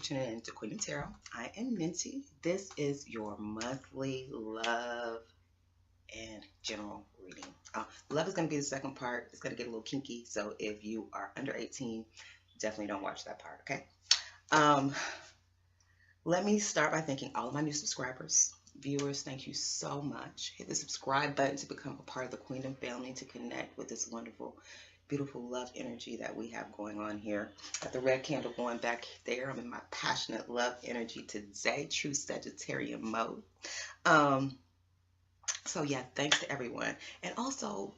tuning in to Queen of Tarot. I am Ninti. This is your monthly love and general reading. Love is going to be the second part. It's going to get a little kinky, so if you are under 18, definitely don't watch that part, okay? Let me start by thanking all of my new subscribers. Viewers, thank you so much. Hit the subscribe button to become a part of the Queendom family, to connect with this wonderful, beautiful love energy that we have going on here. Got the red candle going back there. I'm in my passionate love energy today, true Sagittarian mode. So yeah, thanks to everyone. And also,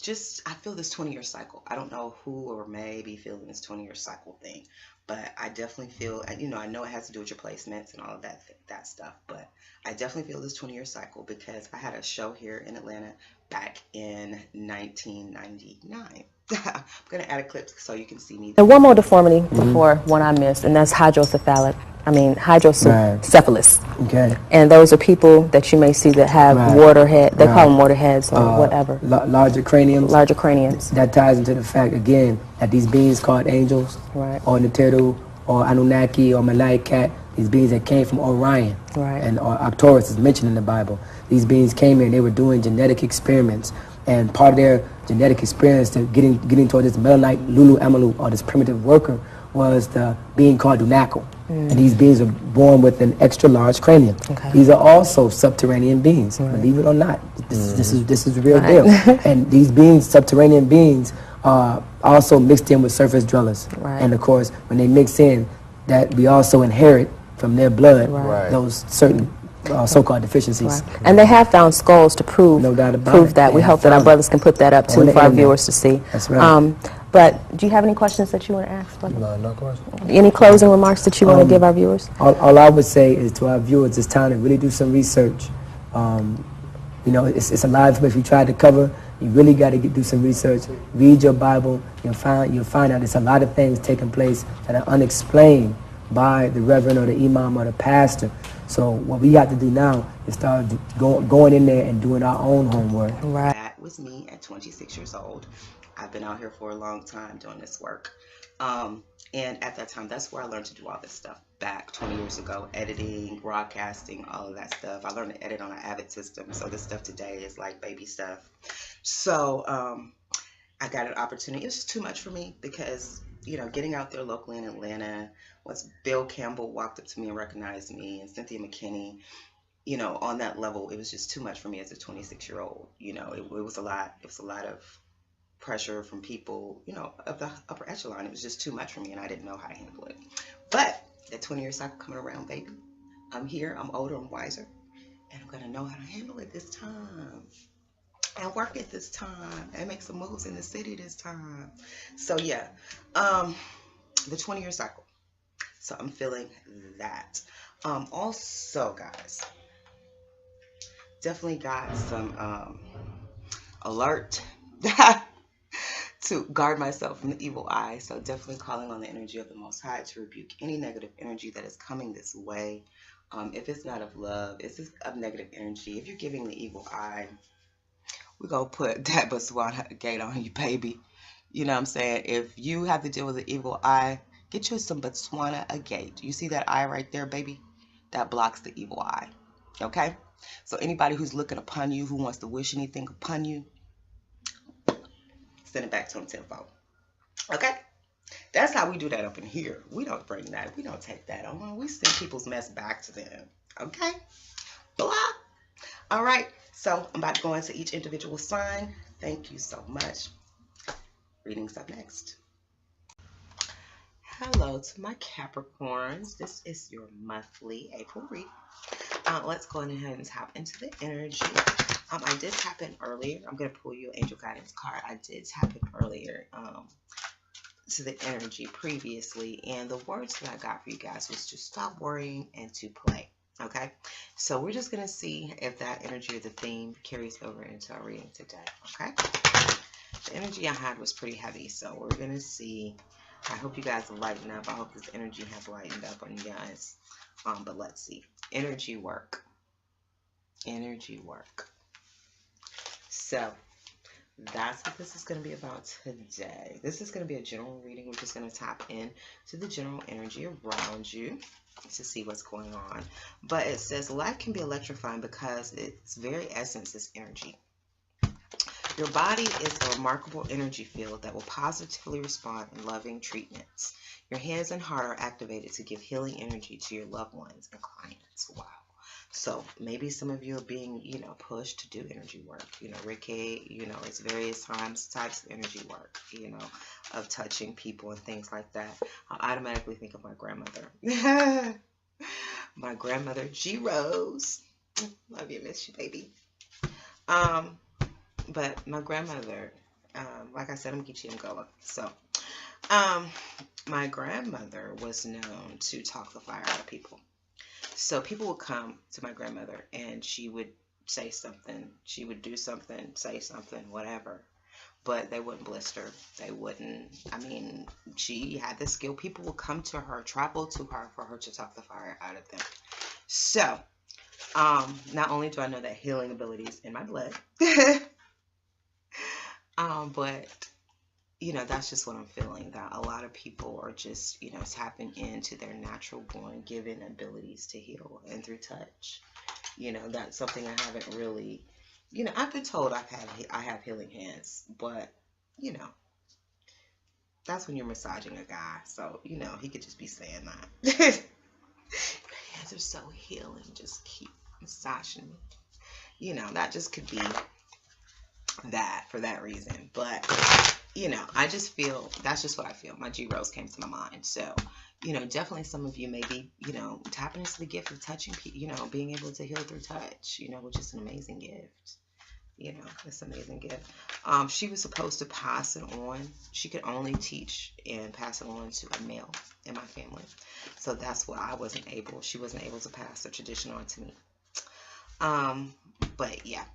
I feel this 20-year cycle. I don't know who or may be feeling this 20-year cycle thing, but I definitely feel, and I know it has to do with your placements and all of that stuff, but I definitely feel this 20-year cycle because I had a show here in Atlanta back in 1999. I'm going to add a clip so you can see me. And one more deformity before one I missed, and that's hydrocephalus. Hydrocephalus. Okay. And those are people that you may see that have water head. They call them water heads or whatever. Larger craniums. Larger craniums. That ties into the fact, again, that these beings called angels, or Neteru, or Anunnaki, or Malaikat, these beings that came from Orion, and Arcturus is mentioned in the Bible. These beings came here and they were doing genetic experiments. And part of their genetic experience to getting toward this Melanite Lulu Amalu, or this primitive worker, was the being called Dunakal. And these beings are born with an extra large cranium. These are also subterranean beings, believe it or not. This is the real deal. And these beings, subterranean beings, are also mixed in with surface dwellers. And of course, when they mix in, that we also inherit from their blood those certain so-called deficiencies. And they have found skulls to prove, no doubt about it. That. We hope that our brothers can put that up too for our viewers to see. That's right. But do you have any questions that you want to ask, brother? No questions. Any closing remarks that you want to give our viewers? All I would say is to our viewers, it's time to really do some research. It's a lot of information we tried to cover. You really got to do some research. Read your Bible. You'll find out there's a lot of things taking place that are unexplained by the reverend or the imam or the pastor. So what we have to do now is start going in there and doing our own homework. That was me at 26 years old. I've been out here for a long time doing this work. And at that time, that's where I learned to do all this stuff back 20 years ago. Editing, broadcasting, all of that stuff. I learned to edit on an Avid system. So this stuff today is like baby stuff. So I got an opportunity. It was just too much for me because, getting out there locally in Atlanta, once Bill Campbell walked up to me and recognized me, and Cynthia McKinney, on that level, it was just too much for me as a 26-year-old. It was a lot. It was a lot of pressure from people, of the upper echelon. It was just too much for me, and I didn't know how to handle it. But that 20-year cycle coming around, baby, I'm here. I'm older. I'm wiser, and I'm gonna know how to handle it this time, and work it this time, and make some moves in the city this time. So yeah, the 20-year cycle. So I'm feeling that. Also, guys, definitely got some alert to guard myself from the evil eye. So definitely calling on the energy of the Most High to rebuke any negative energy that is coming this way. If it's not of love, it's just of negative energy. If you're giving the evil eye, we're going to put that Botswana gate on you, baby. You know what I'm saying? If you have to deal with the evil eye, get you some Botswana agate. You see that eye right there, baby? That blocks the evil eye. Okay? So anybody who's looking upon you, who wants to wish anything upon you, send it back to them tenfold. Okay? That's how we do that up in here. We don't bring that. We don't take that on. We send people's mess back to them. Okay? Blah. All right. So I'm about to go into each individual sign. Thank you so much. Readings up next. Hello to my Capricorns. This is your monthly April read. Let's go ahead and tap into the energy. I did tap in earlier. I'm going to pull you an angel guidance card. I did tap in earlier to the energy previously. And the words that I got for you guys was to stop worrying and to play. Okay? So we're just going to see if that energy or the theme carries over into our reading today. Okay? The energy I had was pretty heavy. So we're going to see. I hope you guys lighten up. I hope this energy has lightened up on you guys. But let's see. Energy work. Energy work. So, that's what this is going to be about today. This is going to be a general reading. We're just going to tap in to the general energy around you to see what's going on. But it says life can be electrifying because its very essence is energy. Your body is a remarkable energy field that will positively respond in loving treatments. Your hands and heart are activated to give healing energy to your loved ones and clients. Wow. So maybe some of you are being, pushed to do energy work. Reiki, it's various types of energy work, of touching people and things like that. I automatically think of my grandmother. My grandmother, G Rose. Love you, miss you, baby. But my grandmother, like I said, I'm Geechee Mgoa. So, my grandmother was known to talk the fire out of people. So people would come to my grandmother and she would say something. She would do something, say something, whatever. But they wouldn't blister. They wouldn't. She had the skill. People would come to her, travel to her for her to talk the fire out of them. So, not only do I know that healing abilities in my blood, but that's just what I'm feeling, that a lot of people are just, tapping into their natural born given abilities to heal, and through touch. That's something I haven't really, I've been told I have healing hands, but, that's when you're massaging a guy. So, he could just be saying that. Your hands are so healing. Just keep massaging me. That just could be that for that reason. But I just feel, that's just what I feel. My G Rose came to my mind. So, definitely some of you may be, tapping into the gift of touching people, being able to heal through touch, which is an amazing gift. It's an amazing gift. She was supposed to pass it on. She could only teach and pass it on to a male in my family. So that's why she wasn't able to pass the tradition on to me. But yeah.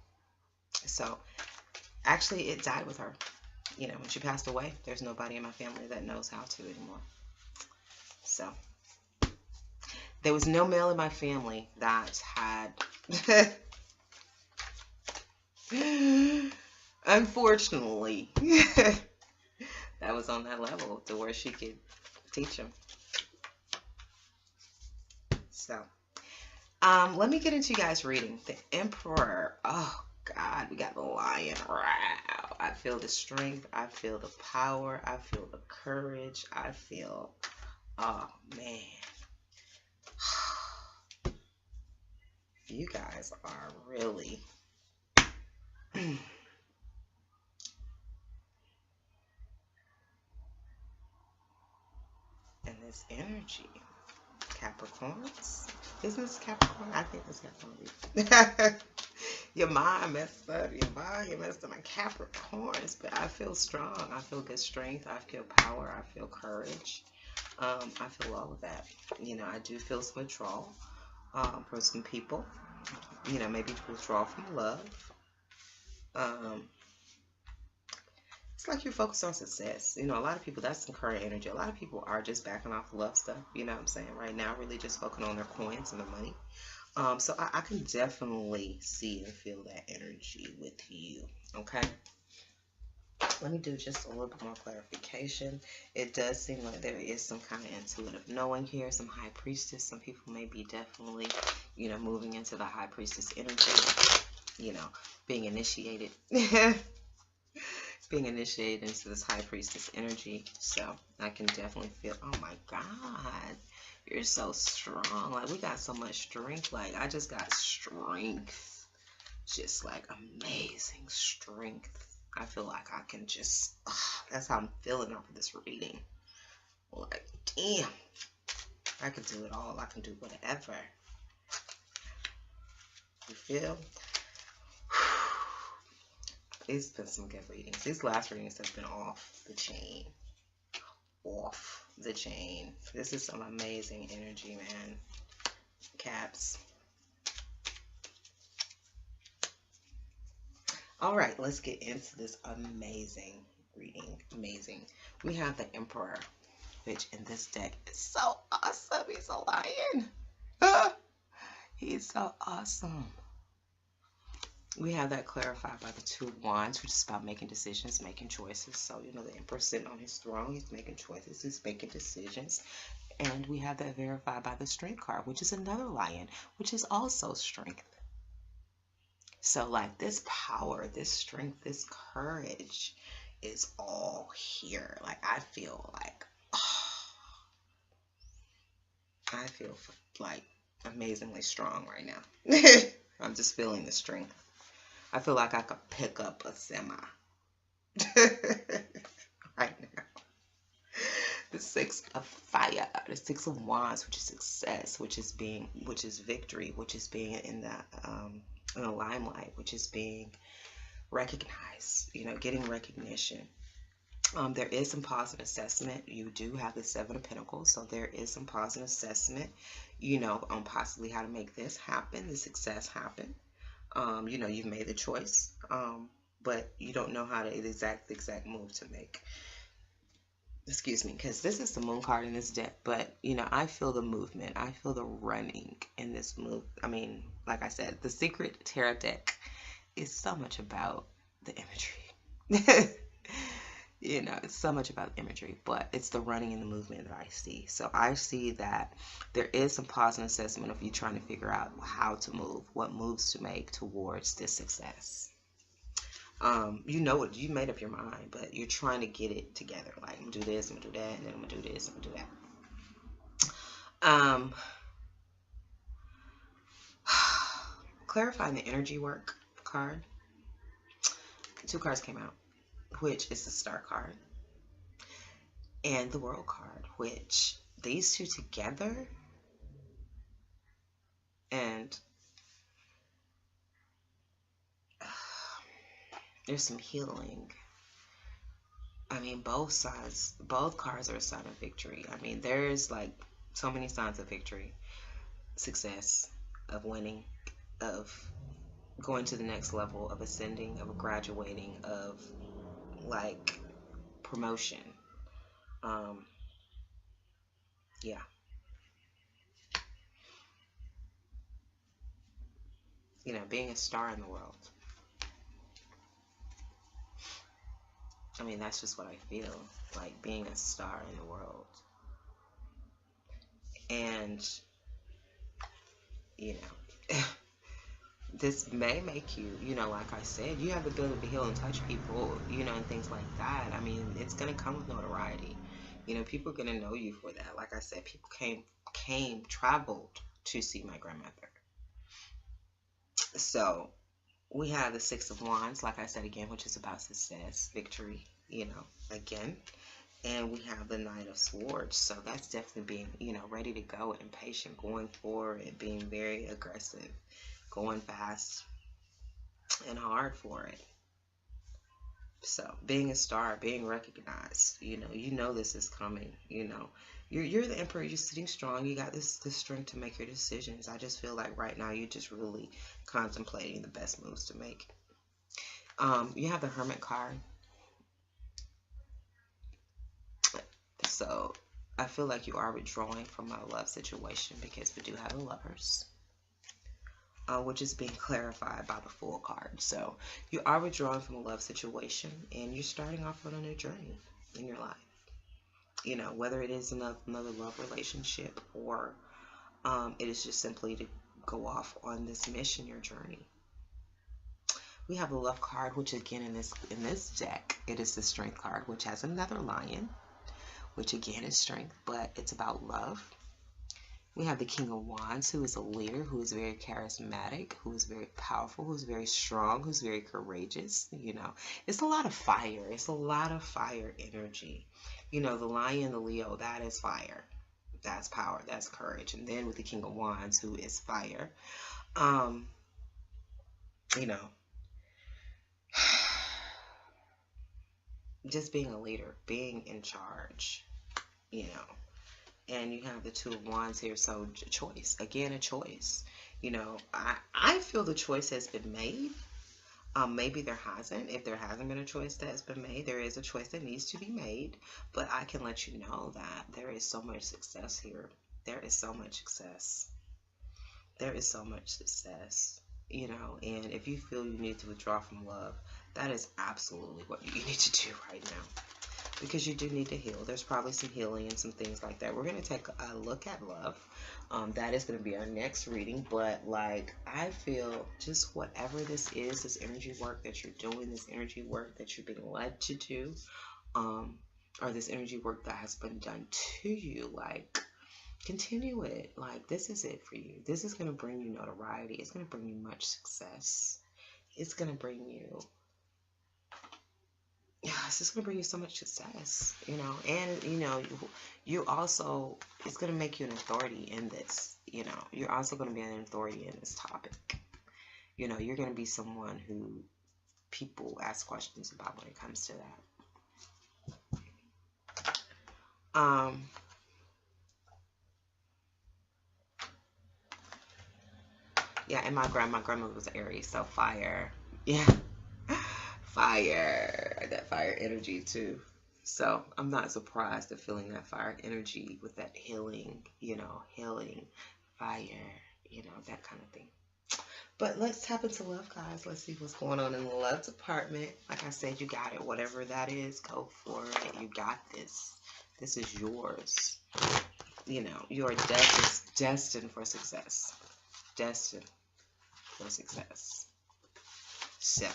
So actually it died with her. When she passed away, there's nobody in my family that knows how to anymore. So there was no male in my family that had unfortunately that was on that level to where she could teach them. So let me get into you guys reading the Emperor. Oh God, we got the Lion. Wow. I feel the strength. I feel the power. I feel the courage. I feel, oh man, you guys are really and this energy, Capricorns. Isn't this Capricorn? I think it's Capricorn. Your mind messed up. You messed up my Capricorns. But I feel strong. I feel good strength. I feel power. I feel courage. I feel all of that. I do feel some withdrawal from some people. Maybe withdrawal from love. It's like you're focused on success. A lot of people, that's some current energy. A lot of people are just backing off the love stuff. You know what I'm saying? Right now, really just focusing on their coins and their money. So I can definitely see and feel that energy with you. Okay. Let me do just a little bit more clarification. It does seem like there is some kind of intuitive knowing here, some high priestess. Some people may be definitely, moving into the high priestess energy, being initiated. Being initiated into this high priestess energy. So I can definitely feel, oh my God, you're so strong. Like, we got so much strength. Like, I just got strength. Just like amazing strength. I feel like I can just, that's how I'm feeling after this reading. Like, damn, I can do it all. I can do whatever. You feel? It's been some good readings. These last readings have been off the chain. Off the chain. This is some amazing energy, man. Caps. All right, let's get into this amazing reading. Amazing. We have the Emperor, which in this deck is so awesome. He's a lion. He's so awesome. We have that clarified by the Two of Wands, which is about making decisions, making choices. So, you know, the Emperor sitting on his throne, he's making choices, he's making decisions. And we have that verified by the Strength card, which is another Lion, which is also strength. So, like, this power, this strength, this courage is all here. Like, I feel like, I feel like amazingly strong right now. I'm just feeling the strength. I feel like I could pick up a semi right now. The Six of Fire, the Six of Wands, which is success, which is victory, which is being in the limelight, which is being recognized, you know, getting recognition. There is some positive assessment. You do have the Seven of Pentacles, so there is some positive assessment, you know, on possibly how to make this happen, the success happen. You know, you've made the choice, but you don't know how to the exact move to make. Excuse me, because this is the Moon card in this deck, but, you know, I feel the movement. I feel the running in this move. I mean, like I said, the Secret Tarot deck is so much about the imagery. You know, it's so much about imagery, but it's the running and the movement that I see. So I see that there is some positive assessment of you trying to figure out how to move, what moves to make towards this success. You know it, you made up your mind, but you're trying to get it together. Like, I'm gonna do this, I'm gonna do that, and then I'm gonna do this, I'm gonna do that. Clarifying the energy work card. 2 cards came out, which is the Star card and the World card, which these two together, and there's some healing. I mean, both sides, both cards are a sign of victory. I mean, there's like so many signs of victory, success, of winning, of going to the next level, of ascending, of graduating, of like promotion. Yeah. You know, being a star in the world. I mean, that's just what I feel, like being a star in the world. And, you know, this may make you, you know, like I said, you have the ability to heal and touch people, you know, and things like that. I mean, it's going to come with notoriety. You know, people are going to know you for that. Like I said, people traveled to see my grandmother. So we have the Six of Wands, like I said again, which is about success, victory, you know, again. And we have the Knight of Swords. So that's definitely being, you know, ready to go and impatient, going forward and being very aggressive, going fast and hard for it. So being a star, being recognized, you know this is coming, you know. You're the Emperor, you're sitting strong, you got this strength to make your decisions. I just feel like right now you're just really contemplating the best moves to make. You have the Hermit card. So I feel like you are withdrawing from a love situation because we do have the Lovers, which is being clarified by the Fool card. So you are withdrawing from a love situation and you're starting off on a new journey in your life. You know, whether it is another love relationship or it is just simply to go off on this mission, your journey. We have the Love card, which again in this deck, it is the Strength card, which has another lion, which again is strength, but it's about love. We have the King of Wands, who is a leader, who is very charismatic, who is very powerful, who's very strong, who's very courageous. You know, it's a lot of fire. It's a lot of fire energy. You know, the Lion, the Leo, that is fire. That's power. That's courage. And then with the King of Wands, who is fire, you know, just being a leader, being in charge, you know. And you have the Two of Wands here, so choice. Again, a choice. You know, I feel the choice has been made. Maybe there hasn't. If there hasn't been a choice that's been made, there is a choice that needs to be made. But I can let you know that there is so much success here. There is so much success. There is so much success. you know, and if you feel you need to withdraw from love, that is absolutely what you need to do right now, because you do need to heal. There's probably some healing and some things like that. We're going to take a look at love. That is going to be our next reading. But like, I feel just whatever this is, this energy work that you're doing, this energy work that you're being led to do, or this energy work that has been done to you, like, continue it. Like, this is it for you. This is going to bring you notoriety. It's going to bring you much success. It's going to bring you, it's just going to bring you so much success, you know. And, you know, you also, it's going to make you an authority in this, you know. You're also going to be an authority in this topic. You know, you're going to be someone who people ask questions about when it comes to that. Yeah, and my grandmother was Aries, so fire. Yeah. Fire. That fire energy too. So I'm not surprised at feeling that fire energy with that healing, you know, healing, fire, you know, that kind of thing. But let's tap into love, guys. Let's see what's going on in the love department. Like I said, you got it. Whatever that is, go for it. You got this. This is yours. You know, you are destined for success. Destined for success. So,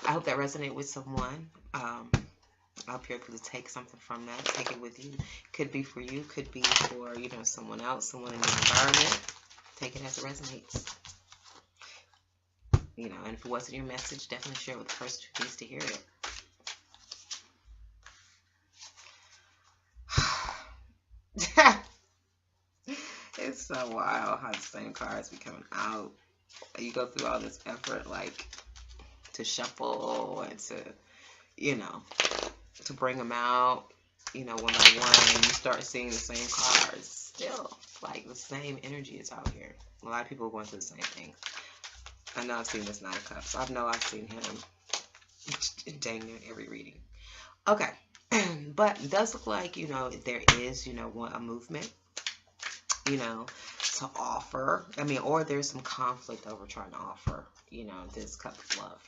I hope that resonated with someone. I hope you're able to take something from that. Take it with you. Could be for you. Could be for, you know, someone else, someone in your environment. Take it as it resonates. You know, and if it wasn't your message, definitely share it with the person who needs to hear it. It's so wild how the same cards be coming out. You go through all this effort, like, to shuffle and to, you know, to bring them out, you know, one by one, and you start seeing the same cards. Still, like, the same energy is out here. A lot of people are going through the same thing. I know I've seen this 9 of Cups. I know I've seen him dang near every reading. Okay. But it does look like, you know, there is, you know, a movement, you know, to offer. I mean, or there's some conflict over trying to offer, you know, this cup of love.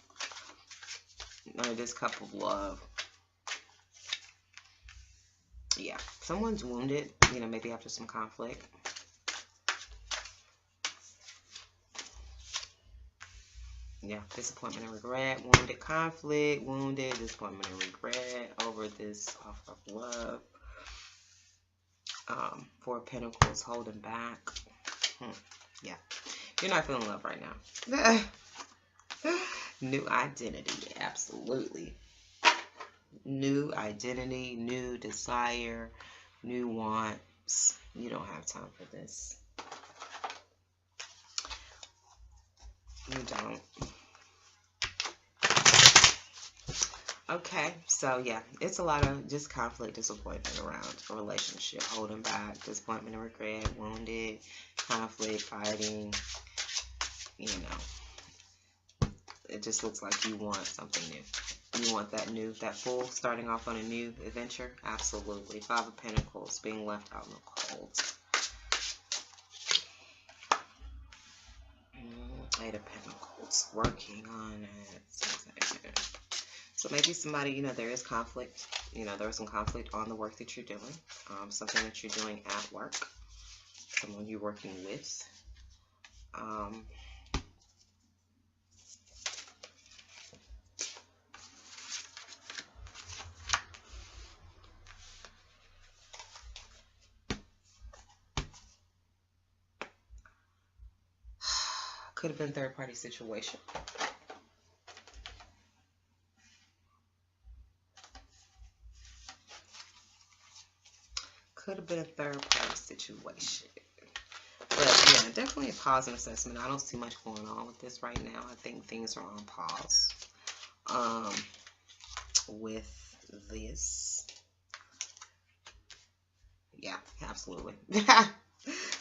Or this cup of love. Yeah. Someone's wounded, you know, maybe after some conflict. Yeah, disappointment and regret, wounded, conflict, wounded, disappointment and regret over this offer of love. 4 of Pentacles, holding back. Yeah, you're not feeling love right now. New identity, absolutely. New identity, new desire, new wants. You don't have time for this. You don't. Okay, so yeah, it's a lot of just conflict, disappointment around a relationship, holding back, disappointment and regret, wounded, conflict, fighting, you know. It just looks like you want something new. You want that new, that full, starting off on a new adventure? Absolutely. 5 of Pentacles, being left out in the cold. 8 of Pentacles, working on it. So maybe somebody, you know, there is conflict. You know, there is some conflict on the work that you're doing. Something that you're doing at work. Someone you're working with. Could have been third-party situation. Could have been a third-party situation. But yeah, definitely a pause and assessment. I don't see much going on with this right now. I think things are on pause with this. Yeah, absolutely.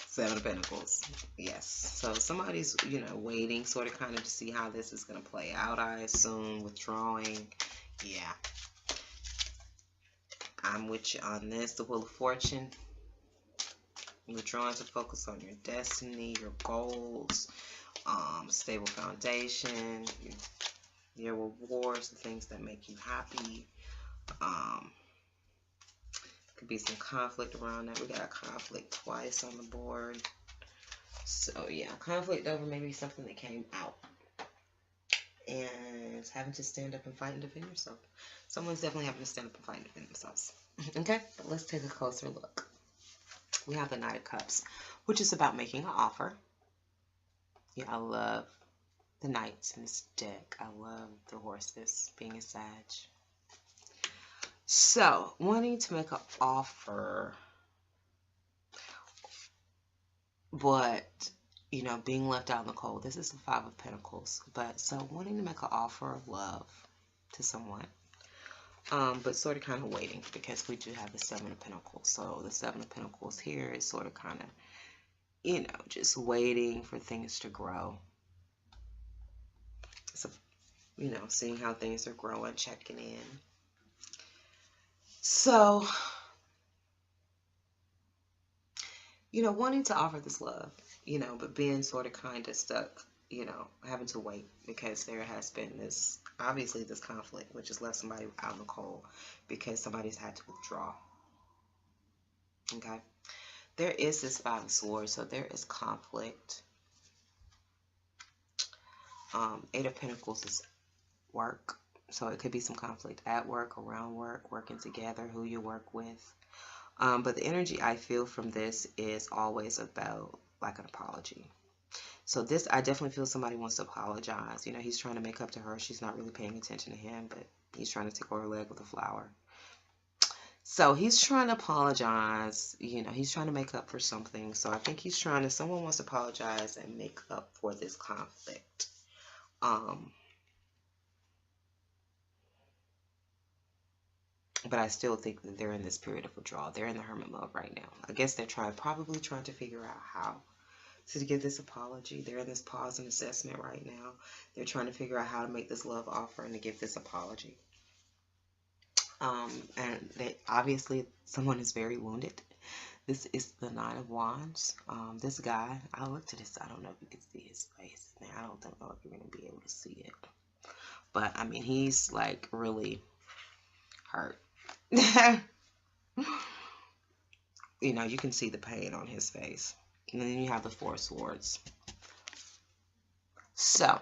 7 of Pentacles. Yes. So somebody's, you know, waiting sort of kind of to see how this is going to play out, I assume. Withdrawing. Yeah. I'm with you on this. The Wheel of Fortune. You're drawn to focus on your destiny, your goals, stable foundation, your rewards, the things that make you happy. Could be some conflict around that. We got a conflict twice on the board. So yeah, conflict over maybe something that came out. And having to stand up and fight and defend yourself. Someone's definitely having to stand up and fight and defend themselves. Okay, but let's take a closer look. We have the Knight of Cups, which is about making an offer. Yeah, I love the Knights in this deck. I love the horses, being a Sag. So, wanting to make an offer, but, you know, being left out in the cold. This is the Five of Pentacles. But, so, wanting to make an offer of love to someone. But sort of kind of waiting, because we do have the Seven of Pentacles. So, the Seven of Pentacles here is sort of kind of, you know, just waiting for things to grow. So, you know, seeing how things are growing, checking in. So, you know, wanting to offer this love, you know, but being sort of kind of stuck, you know, having to wait, because there has been this, obviously this conflict, which has left somebody out in the cold because somebody's had to withdraw. Okay. There is this Five of Swords, so there is conflict. Eight of Pentacles is work. So it could be some conflict at work, around work, working together, who you work with. But the energy I feel from this is always about like an apology. So this, I definitely feel somebody wants to apologize. You know, he's trying to make up to her. She's not really paying attention to him, but he's trying to tickle her leg with a flower. So he's trying to apologize. You know, he's trying to make up for something. So I think he's trying to, someone wants to apologize and make up for this conflict. But I still think that they're in this period of withdrawal. They're in the hermit mode right now. I guess they're probably trying to figure out how to give this apology. They're in this pause and assessment right now. They're trying to figure out how to make this love offer and to give this apology. And they, obviously someone is very wounded. This is the Nine of Wands. This guy, I looked at this. I don't know if you can see his face. I don't know if you're going to be able to see it. But, I mean, he's, like, really hurt. You know, you can see the pain on his face. And then you have the Four of Swords. So,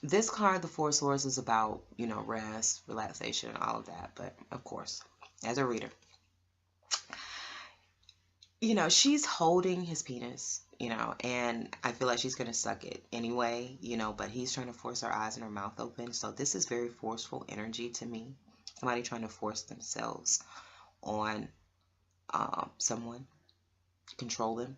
this card, the Four of Swords, is about, you know, rest, relaxation, and all of that. But, of course, as a reader, you know, she's holding his penis, you know, and I feel like she's going to suck it anyway, you know, but he's trying to force her eyes and her mouth open. So this is very forceful energy to me. Somebody trying to force themselves on someone, control them.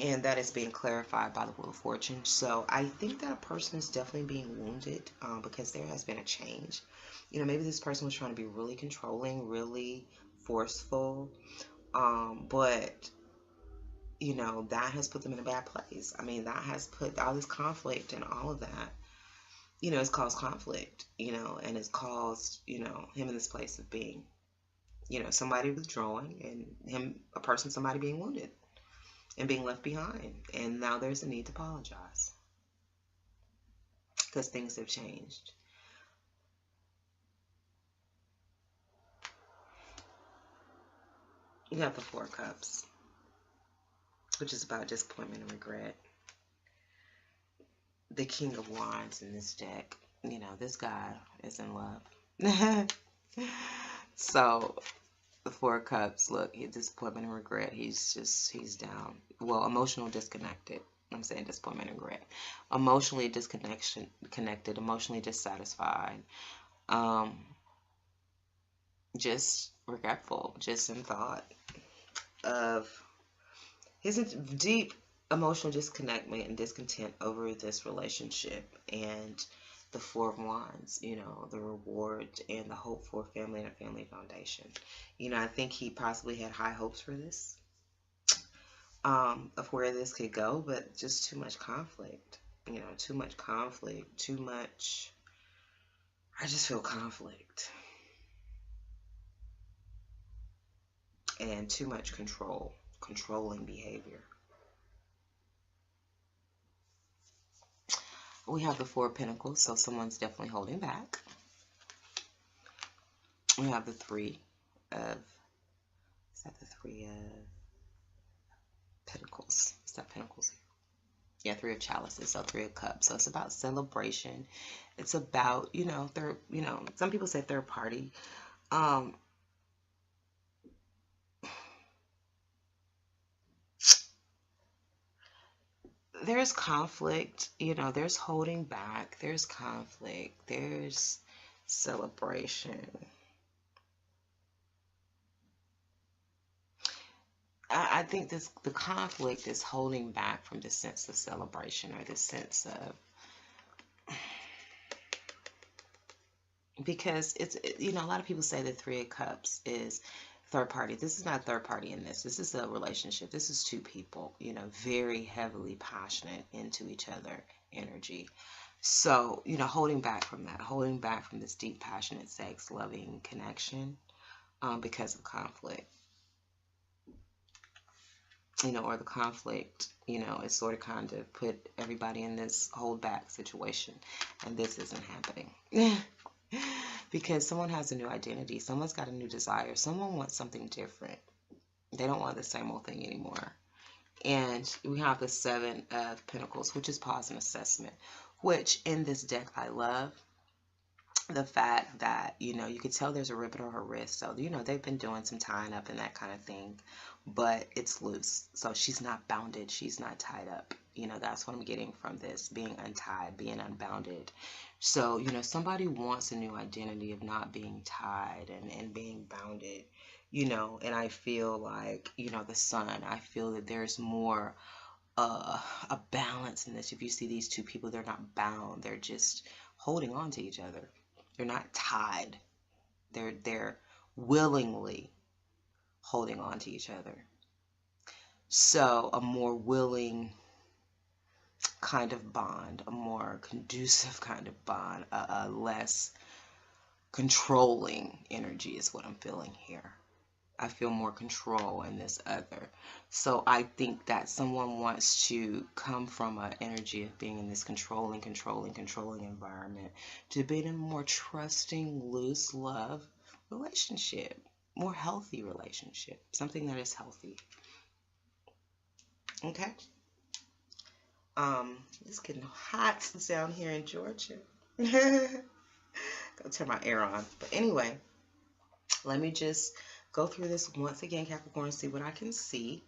And that is being clarified by the Wheel of Fortune. So I think that a person is definitely being wounded because there has been a change. You know, maybe this person was trying to be really controlling, really forceful. But, you know, that has put them in a bad place. I mean, that has put all this conflict and all of that, you know, it's caused conflict, you know, and it's caused, you know, him in this place of being, you know, somebody withdrawing and somebody being wounded and being left behind. And now there's a need to apologize because things have changed. You got the Four of Cups, which is about disappointment and regret. The King of Wands in this deck. You know, this guy is in love. So, the Four of Cups, look, disappointment and regret. He's down. Well, emotional disconnected. I'm saying disappointment and regret. Emotionally connected, emotionally dissatisfied. Just regretful, just in thought of his deep emotional disconnectment and discontent over this relationship and the Four of Wands, you know, the reward and the hope for a family and a family foundation. You know, I think he possibly had high hopes for this, of where this could go, but just too much conflict, you know, too much conflict, too much, I just feel conflict. And too much control. controlling behavior. We have the Four of Pentacles, so someone's definitely holding back. We have the Three of, is that the Three of Pentacles? Is that Pentacles? Yeah, Three of Chalices, so Three of Cups. So it's about celebration. It's about, you know, some people say third party. There's conflict, you know, there's holding back, there's conflict, there's celebration. I think the conflict is holding back from the sense of celebration, or the sense of, because it's, you know, a lot of people say the Three of Cups is third party. This is not third party in this. This is a relationship. This is two people, you know, very heavily passionate into each other energy. So, you know, holding back from that, holding back from this deep, passionate, sex, loving connection because of conflict. You know, or the conflict, you know, is sort of kind of put everybody in this hold back situation, and this isn't happening. Because someone has a new identity, someone's got a new desire, someone wants something different. They don't want the same old thing anymore. And we have the Seven of Pentacles, which is pause and assessment, which in this deck I love. The fact that, you know, you could tell there's a ribbon on her wrist. So, you know, they've been doing some tying up and that kind of thing, but it's loose. So she's not bounded. She's not tied up. You know, that's what I'm getting from this, being untied, being unbounded. So, you know, somebody wants a new identity of not being tied and being bounded, you know, and I feel like, you know, the Sun, I feel that there's more a balance in this. If you see these two people, they're not bound. They're just holding on to each other. They're not tied. They're willingly holding on to each other. So a more willing kind of bond, a more conducive kind of bond, a less controlling energy is what I'm feeling here. I feel more control in this other. So I think that someone wants to come from an energy of being in this controlling environment to be in a more trusting, loose love relationship, more healthy relationship, something that is healthy. Okay. It's getting hot down here in Georgia. Go turn my air on. But anyway, let me just go through this once again, Capricorn, see what I can see.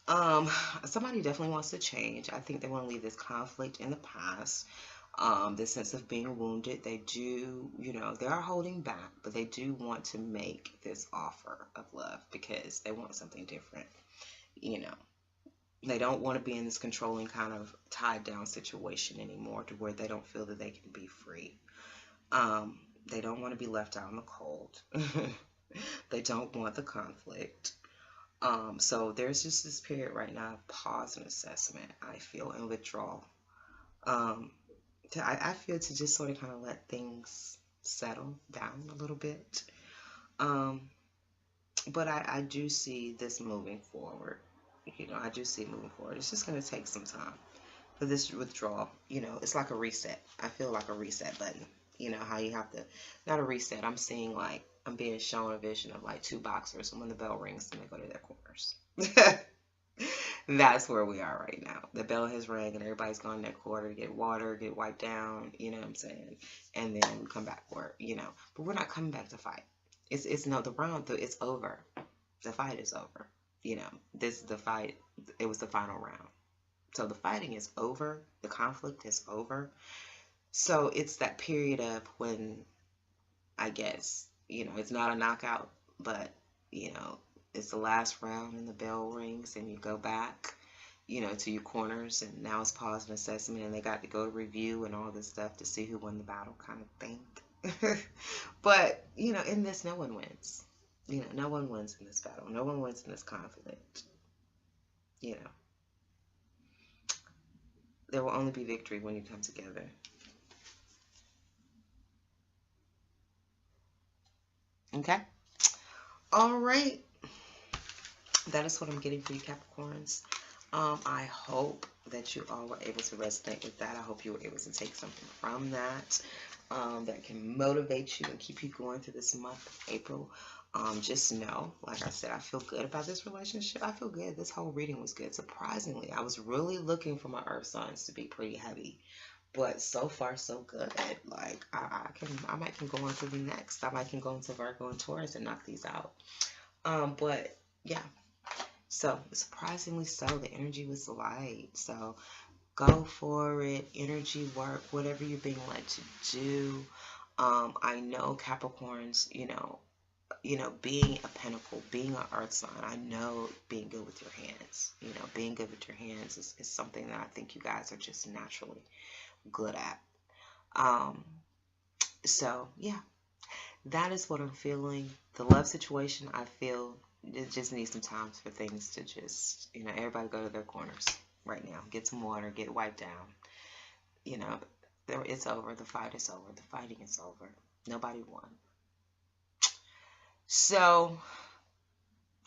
Somebody definitely wants to change. I think they want to leave this conflict in the past. This sense of being wounded. They do, you know, they are holding back, but they do want to make this offer of love because they want something different. You know, they don't want to be in this controlling kind of tied down situation anymore to where they don't feel that they can be free. They don't want to be left out in the cold. They don't want the conflict. So there's just this period right now of pause and assessment, I feel, and withdrawal. I feel to just sort of kind of let things settle down a little bit. But I do see this moving forward. You know, I do see it moving forward. It's just going to take some time for this withdrawal. You know, it's like a reset. I feel like a reset button. You know, how you have to, not a reset. I'm seeing like, I'm being shown a vision of like two boxers, and when the bell rings, then they go to their corners. That's where we are right now. The bell has rang and everybody's gone in their quarter to get water, get wiped down, you know what I'm saying? And then come back for it, you know. But we're not coming back to fight. It's no, the round, it's over. The fight is over. You know, this is the fight. It was the final round. So the fighting is over. The conflict is over. So it's that period of when, I guess, you know, it's not a knockout, but, you know, it's the last round and the bell rings and you go back, you know, to your corners, and now it's pause and assessment, and they got to go to review and all this stuff to see who won the battle kind of thing. But, you know, in this, no one wins. You know, no one wins in this battle. No one wins in this conflict. You know, there will only be victory when you come together. Okay. All right. that is what I'm getting for you, Capricorns. I hope that you all were able to resonate with that. I hope you were able to take something from that that can motivate you and keep you going through this month of April. Just know, like I said, I feel good about this relationship. I feel good. This whole reading was good. Surprisingly, I was really looking for my earth signs to be pretty heavy, but so far so good. Like I might can go on to the next. I might can go into Virgo and Taurus and knock these out. But yeah. So surprisingly so, the energy was light. So go for it. Energy work, whatever you're being led to do. I know Capricorns, you know, being a pentacle, being an earth sign, I know being good with your hands, being good with your hands is something that I think you guys are just naturally good at. So yeah, that is what I'm feeling. The love situation, I feel it just needs some time for things to just, everybody go to their corners right now. Get some water, get wiped down. It's over. The fight is over. The fighting is over. Nobody won. So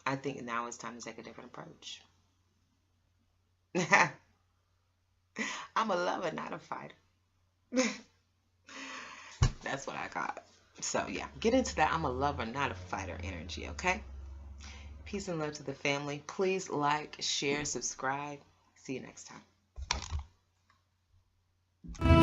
I think now it's time to take a different approach. I'm a lover, not a fighter. That's what I got. So yeah, get into that I'm a lover, not a fighter energy, okay? Peace and love to the family. Please like, share, subscribe. See you next time.